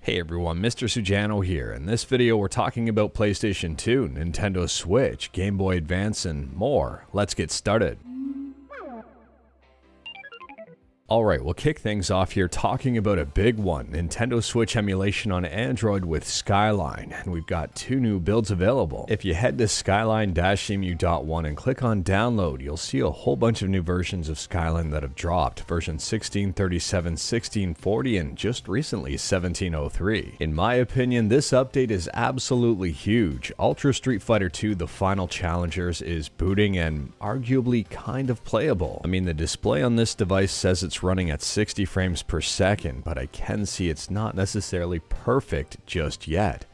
Hey everyone, Mr. Sujano here. In this video we're talking about PlayStation 2, Nintendo Switch, Game Boy Advance, and more. Let's get started. Alright, we'll kick things off here talking about a big one, Nintendo Switch emulation on Android with Skyline, and we've got two new builds available. If you head to Skyline-emu.1 and click on download, you'll see a whole bunch of new versions of Skyline that have dropped, version 1637, 1640, and just recently 1703. In my opinion, this update is absolutely huge. Ultra Street Fighter 2 The Final Challengers is booting and arguably kind of playable. I mean, the display on this device says it's running at 60 frames per second, but I can see it's not necessarily perfect just yet.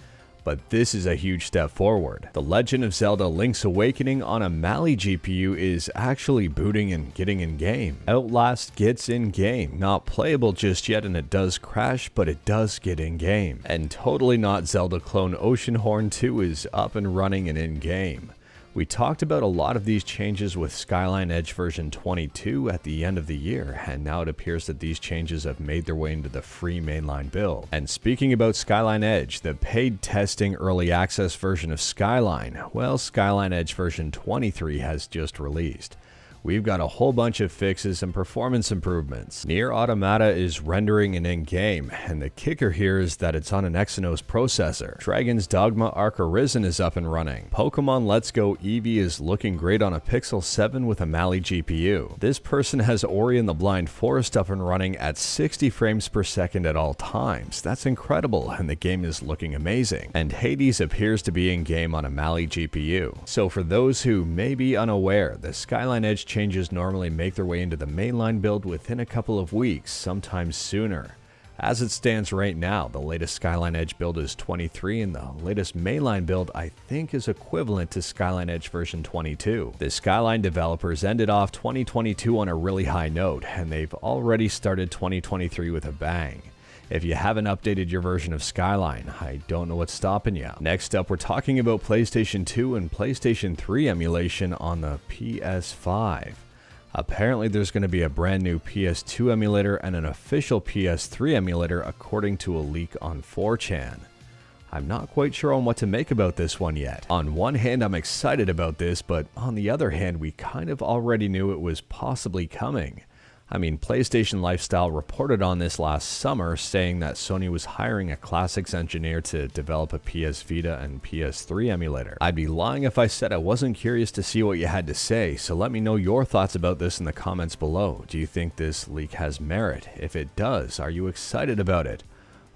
But this is a huge step forward. The Legend of Zelda Link's Awakening on a Mali GPU is actually booting and getting in-game. Outlast gets in-game, not playable just yet, and it does crash, but it does get in-game. And Totally Not Zelda clone Oceanhorn 2 is up and running and in-game. We talked about a lot of these changes with Skyline Edge version 22 at the end of the year, and now it appears that these changes have made their way into the free mainline build. And speaking about Skyline Edge, the paid testing early access version of Skyline, well, Skyline Edge version 23 has just released. We've got a whole bunch of fixes and performance improvements. Nier Automata is rendering and in-game, and the kicker here is that it's on an Exynos processor. Dragon's Dogma Arc Arisen is up and running. Pokemon Let's Go Eevee is looking great on a Pixel 7 with a Mali GPU. This person has Ori and the Blind Forest up and running at 60 frames per second at all times. That's incredible, and the game is looking amazing. And Hades appears to be in-game on a Mali GPU. So for those who may be unaware, the Skyline Edge changes normally make their way into the mainline build within a couple of weeks, sometimes sooner. As it stands right now, the latest Skyline Edge build is 23, and the latest mainline build I think is equivalent to Skyline Edge version 22. The Skyline developers ended off 2022 on a really high note, and they've already started 2023 with a bang. If you haven't updated your version of Skyline, I don't know what's stopping you. Next up, we're talking about PlayStation 2 and PlayStation 3 emulation on the PS5. Apparently there's going to be a brand new PS2 emulator and an official PS3 emulator according to a leak on 4chan. I'm not quite sure on what to make about this one yet. On one hand, I'm excited about this, but on the other hand, we kind of already knew it was possibly coming. I mean, PlayStation Lifestyle reported on this last summer, saying that Sony was hiring a classics engineer to develop a PS Vita and PS3 emulator. I'd be lying if I said I wasn't curious to see what you had to say, so let me know your thoughts about this in the comments below. Do you think this leak has merit? If it does, are you excited about it?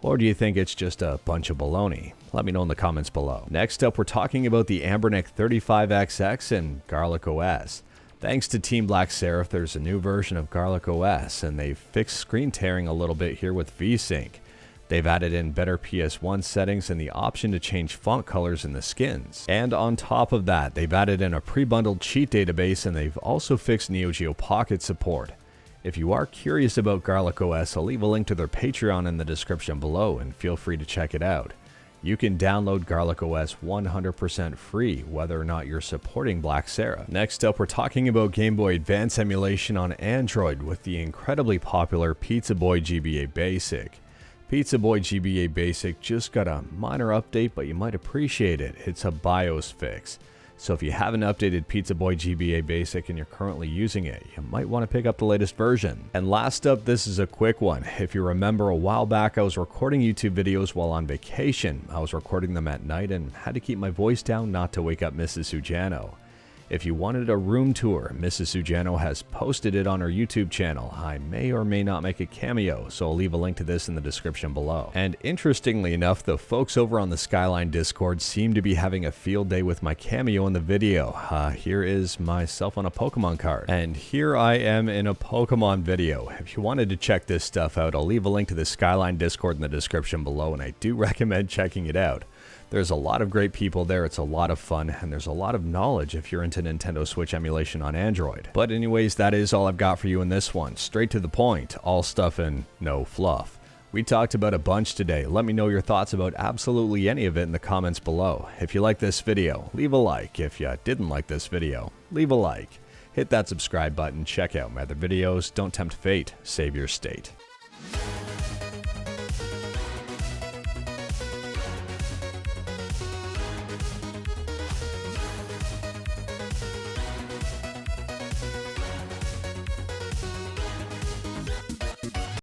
Or do you think it's just a bunch of baloney? Let me know in the comments below. Next up, we're talking about the Anbernic 35XX and GarlicOS. Thanks to Team Black Seraph, there's a new version of GarlicOS, and they've fixed screen tearing a little bit here with VSync. They've added in better PS1 settings and the option to change font colors in the skins. And on top of that, they've added in a pre-bundled cheat database, and they've also fixed Neo Geo Pocket support. If you are curious about GarlicOS, I'll leave a link to their Patreon in the description below, and feel free to check it out. You can download GarlicOS 100% free, whether or not you're supporting Black Seraph. Next up, we're talking about Game Boy Advance emulation on Android with the incredibly popular Pizza Boy GBA Basic. Pizza Boy GBA Basic just got a minor update, but you might appreciate it. It's a BIOS fix. So if you haven't updated Pizza Boy GBA Basic and you're currently using it, you might want to pick up the latest version. And last up, this is a quick one. If you remember, a while back I was recording YouTube videos while on vacation. I was recording them at night and had to keep my voice down not to wake up Mrs. Sujano. If you wanted a room tour, Mrs. Sujano has posted it on her YouTube channel. I may or may not make a cameo, so I'll leave a link to this in the description below. And interestingly enough, the folks over on the Skyline Discord seem to be having a field day with my cameo in the video. Here is myself on a Pokemon card. And here I am in a Pokemon video. If you wanted to check this stuff out, I'll leave a link to the Skyline Discord in the description below, and I do recommend checking it out. There's a lot of great people there, it's a lot of fun, and there's a lot of knowledge if you're into Nintendo Switch emulation on Android. But anyways, that is all I've got for you in this one. Straight to the point, all stuff and no fluff. We talked about a bunch today. Let me know your thoughts about absolutely any of it in the comments below. If you like this video, leave a like. If you didn't like this video, leave a like. Hit that subscribe button, check out my other videos. Don't tempt fate, save your state.